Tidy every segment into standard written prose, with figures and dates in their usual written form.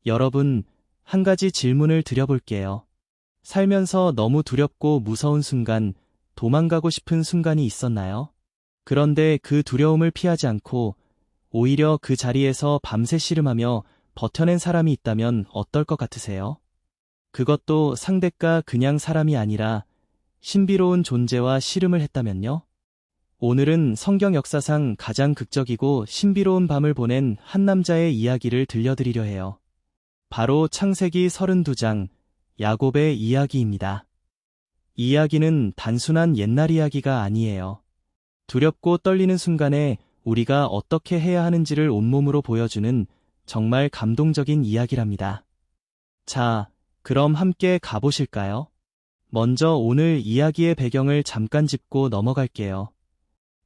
여러분, 한 가지 질문을 드려볼게요. 살면서 너무 두렵고 무서운 순간, 도망가고 싶은 순간이 있었나요? 그런데 그 두려움을 피하지 않고 오히려 그 자리에서 밤새 씨름하며 버텨낸 사람이 있다면 어떨 것 같으세요? 그것도 상대가 그냥 사람이 아니라 신비로운 존재와 씨름을 했다면요? 오늘은 성경 역사상 가장 극적이고 신비로운 밤을 보낸 한 남자의 이야기를 들려드리려 해요. 바로 창세기 32장, 야곱의 이야기입니다. 이 이야기는 단순한 옛날 이야기가 아니에요. 두렵고 떨리는 순간에 우리가 어떻게 해야 하는지를 온몸으로 보여주는 정말 감동적인 이야기랍니다. 자, 그럼 함께 가보실까요? 먼저 오늘 이야기의 배경을 잠깐 짚고 넘어갈게요.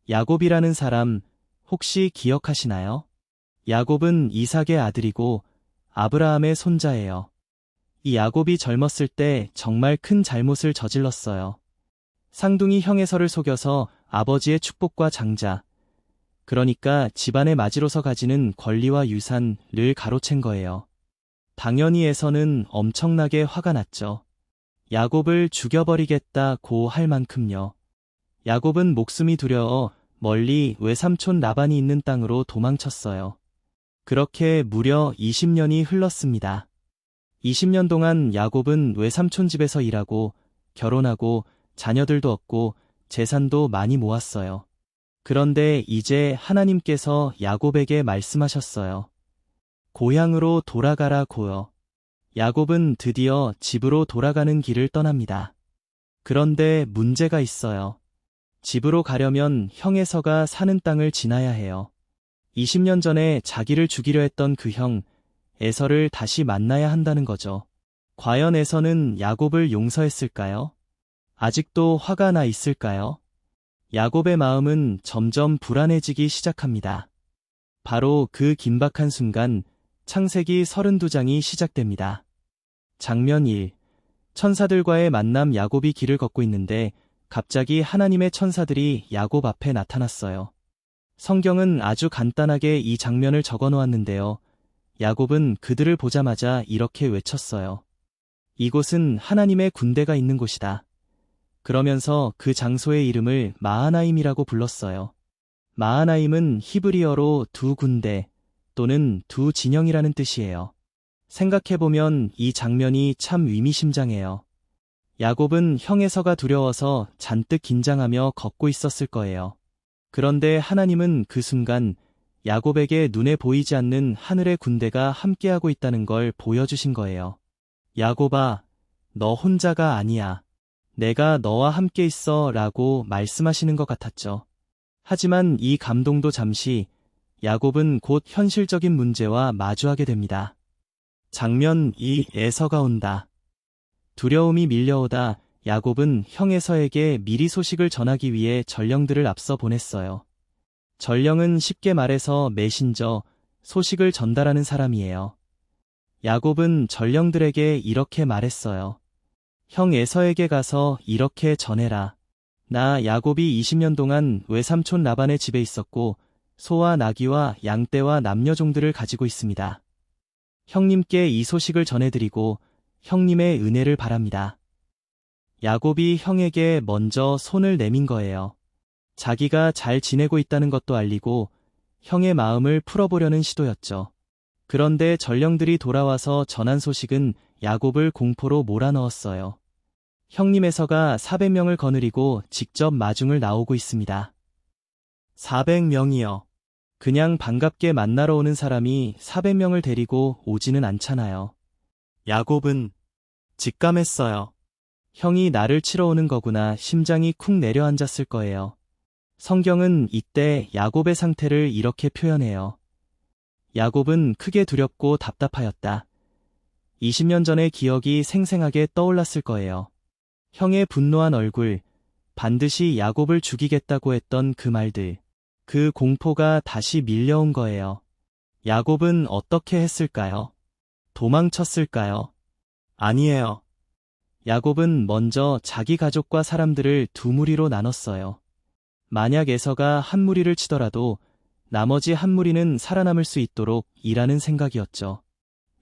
야곱이라는 사람 혹시 기억하시나요? 야곱은 이삭의 아들이고 아브라함의 손자예요. 이 야곱이 젊었을 때 정말 큰 잘못을 저질렀어요. 쌍둥이 형 에서를 속여서 아버지의 축복과 장자, 그러니까 집안의 마지로서 가지는 권리와 유산을 가로챈 거예요. 당연히 에서는 엄청나게 화가 났죠. 야곱을 죽여버리겠다고 할 만큼요. 야곱은 목숨이 두려워 멀리 외삼촌 라반이 있는 땅으로 도망쳤어요. 그렇게 무려 20년이 흘렀습니다. 20년 동안 야곱은 외삼촌 집에서 일하고 결혼하고 자녀들도 얻고 재산도 많이 모았어요. 그런데 이제 하나님께서 야곱에게 말씀하셨어요. 고향으로 돌아가라고요. 야곱은 드디어 집으로 돌아가는 길을 떠납니다. 그런데 문제가 있어요. 집으로 가려면 형 에서가 사는 땅을 지나야 해요. 20년 전에 자기를 죽이려 했던 그 형 에서를 다시 만나야 한다는 거죠. 과연 에서는 야곱을 용서했을까요? 아직도 화가 나 있을까요? 야곱의 마음은 점점 불안해지기 시작합니다. 바로 그 긴박한 순간 창세기 32장이 시작됩니다. 장면 1. 천사들과의 만남. 야곱이 길을 걷고 있는데 갑자기 하나님의 천사들이 야곱 앞에 나타났어요. 성경은 아주 간단하게 이 장면을 적어 놓았는데요. 야곱은 그들을 보자마자 이렇게 외쳤어요. 이곳은 하나님의 군대가 있는 곳이다. 그러면서 그 장소의 이름을 마하나임이라고 불렀어요. 마하나임은 히브리어로 두 군대 또는 두 진영이라는 뜻이에요. 생각해보면 이 장면이 참 의미심장해요. 야곱은 형 에서가 두려워서 잔뜩 긴장하며 걷고 있었을 거예요. 그런데 하나님은 그 순간 야곱에게 눈에 보이지 않는 하늘의 군대가 함께하고 있다는 걸 보여주신 거예요. 야곱아, 너 혼자가 아니야. 내가 너와 함께 있어 라고 말씀하시는 것 같았죠. 하지만 이 감동도 잠시, 야곱은 곧 현실적인 문제와 마주하게 됩니다. 장면 2. 에서가 온다. 두려움이 밀려오다 야곱은 형 에서에게 미리 소식을 전하기 위해 전령들을 앞서 보냈어요. 전령은 쉽게 말해서 메신저, 소식을 전달하는 사람이에요. 야곱은 전령들에게 이렇게 말했어요. 형 에서에게 가서 이렇게 전해라. 나 야곱이 20년 동안 외삼촌 라반의 집에 있었고 소와 나귀와 양떼와 남녀종들을 가지고 있습니다. 형님께 이 소식을 전해드리고 형님의 은혜를 바랍니다. 야곱이 형에게 먼저 손을 내민 거예요. 자기가 잘 지내고 있다는 것도 알리고 형의 마음을 풀어보려는 시도였죠. 그런데 전령들이 돌아와서 전한 소식은 야곱을 공포로 몰아넣었어요. 형님 에서가 400명을 거느리고 직접 마중을 나오고 있습니다. 400명이요. 그냥 반갑게 만나러 오는 사람이 400명을 데리고 오지는 않잖아요. 야곱은 직감했어요. 형이 나를 치러 오는 거구나. 심장이 쿵 내려앉았을 거예요. 성경은 이때 야곱의 상태를 이렇게 표현해요. 야곱은 크게 두렵고 답답하였다. 20년 전의 기억이 생생하게 떠올랐을 거예요. 형의 분노한 얼굴, 반드시 야곱을 죽이겠다고 했던 그 말들, 그 공포가 다시 밀려온 거예요. 야곱은 어떻게 했을까요? 도망쳤을까요? 아니에요. 야곱은 먼저 자기 가족과 사람들을 두 무리로 나눴어요. 만약 에서가 한 무리를 치더라도 나머지 한 무리는 살아남을 수 있도록 일하는 생각이었죠.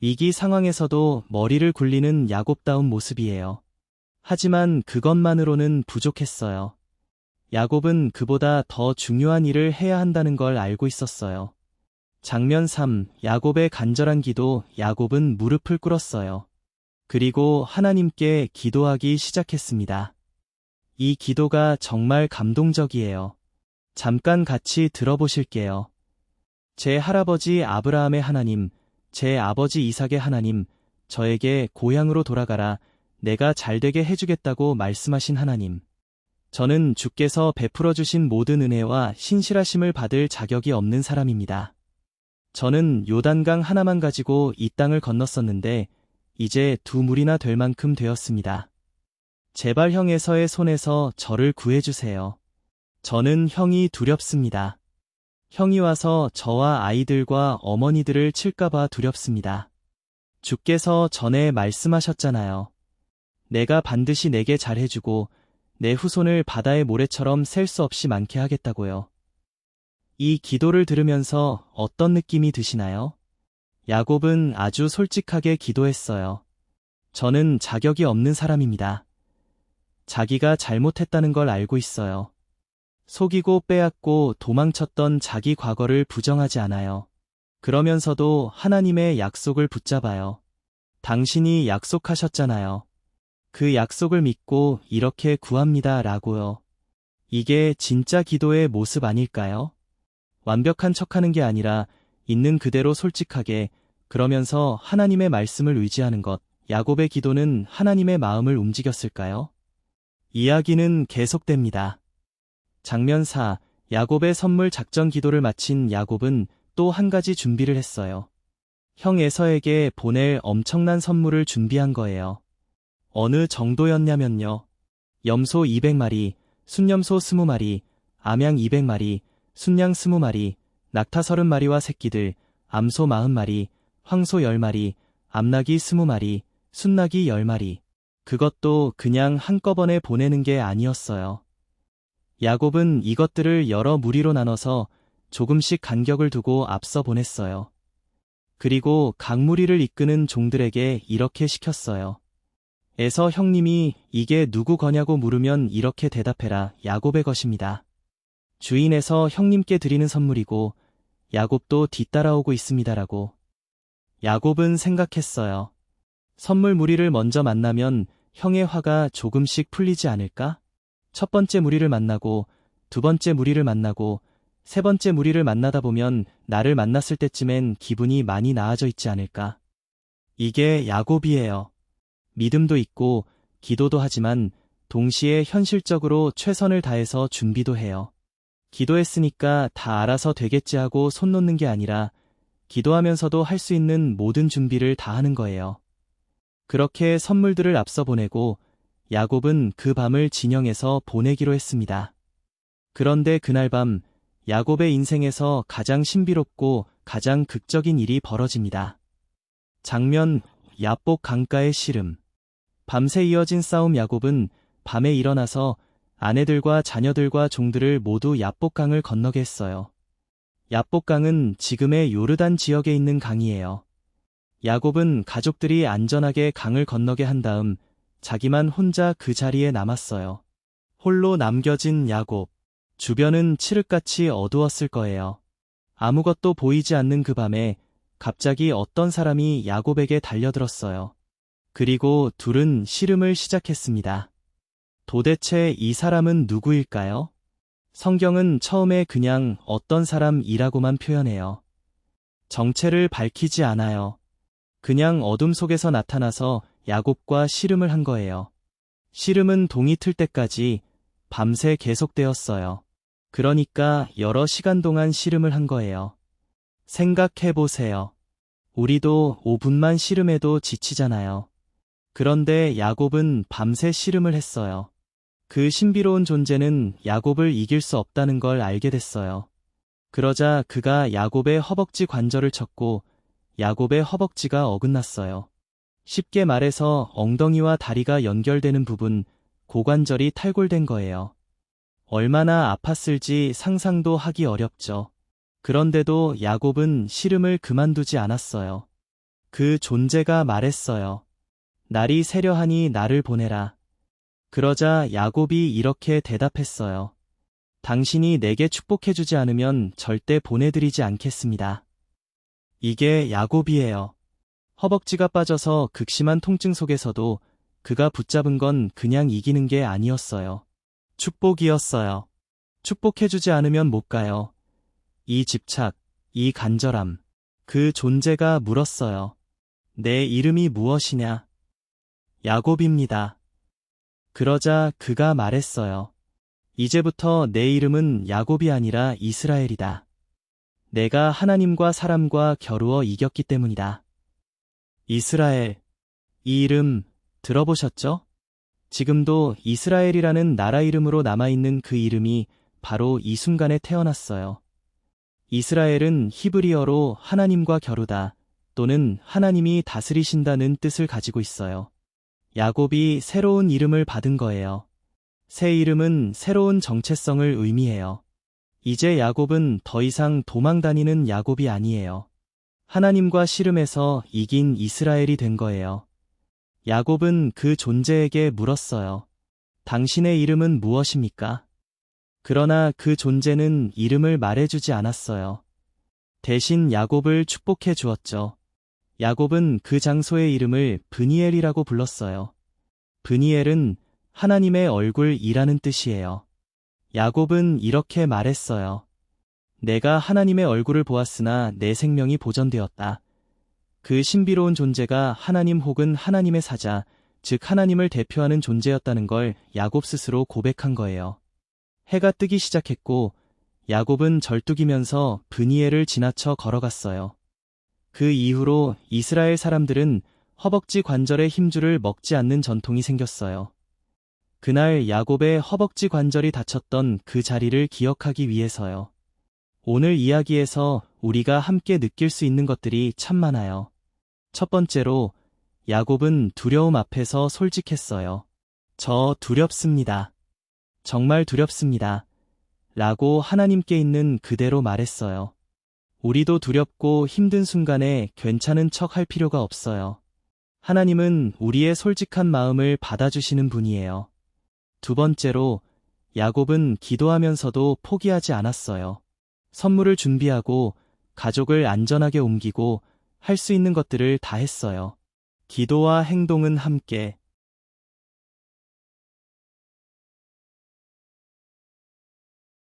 위기 상황에서도 머리를 굴리는 야곱다운 모습이에요. 하지만 그것만으로는 부족했어요. 야곱은 그보다 더 중요한 일을 해야 한다는 걸 알고 있었어요. 장면 3. 야곱의 간절한 기도. 야곱은 무릎을 꿇었어요. 그리고 하나님께 기도하기 시작했습니다. 이 기도가 정말 감동적이에요. 잠깐 같이 들어보실게요. 제 할아버지 아브라함의 하나님, 제 아버지 이삭의 하나님, 저에게 고향으로 돌아가라, 내가 잘되게 해주겠다고 말씀하신 하나님. 저는 주께서 베풀어 주신 모든 은혜와 신실하심을 받을 자격이 없는 사람입니다. 저는 요단강 하나만 가지고 이 땅을 건넜었는데 이제 두 물이나 될 만큼 되었습니다. 제발 형에서의 손에서 저를 구해주세요. 저는 형이 두렵습니다. 형이 와서 저와 아이들과 어머니들을 칠까봐 두렵습니다. 주께서 전에 말씀하셨잖아요. 내가 반드시 내게 잘해주고 내 후손을 바다의 모래처럼 셀 수 없이 많게 하겠다고요. 이 기도를 들으면서 어떤 느낌이 드시나요? 야곱은 아주 솔직하게 기도했어요. 저는 자격이 없는 사람입니다. 자기가 잘못했다는 걸 알고 있어요. 속이고 빼앗고 도망쳤던 자기 과거를 부정하지 않아요. 그러면서도 하나님의 약속을 붙잡아요. 당신이 약속하셨잖아요. 그 약속을 믿고 이렇게 구합니다 라고요. 이게 진짜 기도의 모습 아닐까요? 완벽한 척하는 게 아니라 있는 그대로 솔직하게, 그러면서 하나님의 말씀을 의지하는 것. 야곱의 기도는 하나님의 마음을 움직였을까요? 이야기는 계속됩니다. 장면 4. 야곱의 선물 작전 기도를 마친 야곱은 또 한 가지 준비를 했어요. 형 에서에게 보낼 엄청난 선물을 준비한 거예요. 어느 정도였냐면요. 염소 200마리, 순염소 20마리, 암양 200마리, 순양 20마리, 낙타 30마리와 새끼들, 암소 40마리, 황소 10마리, 암낙이 20마리, 순낙이 10마리. 그것도 그냥 한꺼번에 보내는 게 아니었어요. 야곱은 이것들을 여러 무리로 나눠서 조금씩 간격을 두고 앞서 보냈어요. 그리고 각 무리를 이끄는 종들에게 이렇게 시켰어요. 에서 형님이 이게 누구 거냐고 물으면 이렇게 대답해라. 야곱의 것입니다. 주인에서 형님께 드리는 선물이고 야곱도 뒤따라오고 있습니다라고. 야곱은 생각했어요. 선물 무리를 먼저 만나면 형의 화가 조금씩 풀리지 않을까? 첫 번째 무리를 만나고 두 번째 무리를 만나고 세 번째 무리를 만나다 보면 나를 만났을 때쯤엔 기분이 많이 나아져 있지 않을까? 이게 야곱이에요. 믿음도 있고 기도도 하지만 동시에 현실적으로 최선을 다해서 준비도 해요. 기도했으니까 다 알아서 되겠지 하고 손 놓는 게 아니라 기도하면서도 할 수 있는 모든 준비를 다 하는 거예요. 그렇게 선물들을 앞서 보내고 야곱은 그 밤을 진영에서 보내기로 했습니다. 그런데 그날 밤 야곱의 인생에서 가장 신비롭고 가장 극적인 일이 벌어집니다. 장면 야복 강가의 씨름. 밤새 이어진 싸움. 야곱은 밤에 일어나서 아내들과 자녀들과 종들을 모두 야복강을 건너게 했어요. 야복강은 지금의 요르단 지역에 있는 강이에요. 야곱은 가족들이 안전하게 강을 건너게 한 다음 자기만 혼자 그 자리에 남았어요. 홀로 남겨진 야곱. 주변은 칠흑같이 어두웠을 거예요. 아무것도 보이지 않는 그 밤에 갑자기 어떤 사람이 야곱에게 달려들었어요. 그리고 둘은 씨름을 시작했습니다. 도대체 이 사람은 누구일까요? 성경은 처음에 그냥 어떤 사람이라고만 표현해요. 정체를 밝히지 않아요. 그냥 어둠 속에서 나타나서 야곱과 씨름을 한 거예요. 씨름은 동이 틀 때까지 밤새 계속되었어요. 그러니까 여러 시간 동안 씨름을 한 거예요. 생각해보세요. 우리도 5분만 씨름해도 지치잖아요. 그런데 야곱은 밤새 씨름을 했어요. 그 신비로운 존재는 야곱을 이길 수 없다는 걸 알게 됐어요. 그러자 그가 야곱의 허벅지 관절을 쳤고 야곱의 허벅지가 어긋났어요. 쉽게 말해서 엉덩이와 다리가 연결되는 부분, 고관절이 탈골된 거예요. 얼마나 아팠을지 상상도 하기 어렵죠. 그런데도 야곱은 씨름을 그만두지 않았어요. 그 존재가 말했어요. 날이 새려하니 나를 보내라. 그러자 야곱이 이렇게 대답했어요. 당신이 내게 축복해주지 않으면 절대 보내드리지 않겠습니다. 이게 야곱이에요. 허벅지가 빠져서 극심한 통증 속에서도 그가 붙잡은 건 그냥 이기는 게 아니었어요. 축복이었어요. 축복해주지 않으면 못 가요. 이 집착, 이 간절함. 그 존재가 물었어요. 내 이름이 무엇이냐? 야곱입니다. 그러자 그가 말했어요. 이제부터 내 이름은 야곱이 아니라 이스라엘이다. 내가 하나님과 사람과 겨루어 이겼기 때문이다. 이스라엘. 이 이름 들어보셨죠? 지금도 이스라엘이라는 나라 이름으로 남아있는 그 이름이 바로 이 순간에 태어났어요. 이스라엘은 히브리어로 하나님과 겨루다 또는 하나님이 다스리신다는 뜻을 가지고 있어요. 야곱이 새로운 이름을 받은 거예요. 새 이름은 새로운 정체성을 의미해요. 이제 야곱은 더 이상 도망 다니는 야곱이 아니에요. 하나님과 씨름해서 이긴 이스라엘이 된 거예요. 야곱은 그 존재에게 물었어요. 당신의 이름은 무엇입니까? 그러나 그 존재는 이름을 말해주지 않았어요. 대신 야곱을 축복해 주었죠. 야곱은 그 장소의 이름을 브니엘이라고 불렀어요. 브니엘은 하나님의 얼굴이라는 뜻이에요. 야곱은 이렇게 말했어요. 내가 하나님의 얼굴을 보았으나 내 생명이 보전되었다. 그 신비로운 존재가 하나님 혹은 하나님의 사자, 즉 하나님을 대표하는 존재였다는 걸 야곱 스스로 고백한 거예요. 해가 뜨기 시작했고 야곱은 절뚝이면서 브니엘을 지나쳐 걸어갔어요. 그 이후로 이스라엘 사람들은 허벅지 관절의 힘줄을 먹지 않는 전통이 생겼어요. 그날 야곱의 허벅지 관절이 다쳤던 그 자리를 기억하기 위해서요. 오늘 이야기에서 우리가 함께 느낄 수 있는 것들이 참 많아요. 첫 번째로 야곱은 두려움 앞에서 솔직했어요. 저 두렵습니다. 정말 두렵습니다. 라고 하나님께 있는 그대로 말했어요. 우리도 두렵고 힘든 순간에 괜찮은 척 할 필요가 없어요. 하나님은 우리의 솔직한 마음을 받아주시는 분이에요. 두 번째로 야곱은 기도하면서도 포기하지 않았어요. 선물을 준비하고 가족을 안전하게 옮기고 할 수 있는 것들을 다 했어요. 기도와 행동은 함께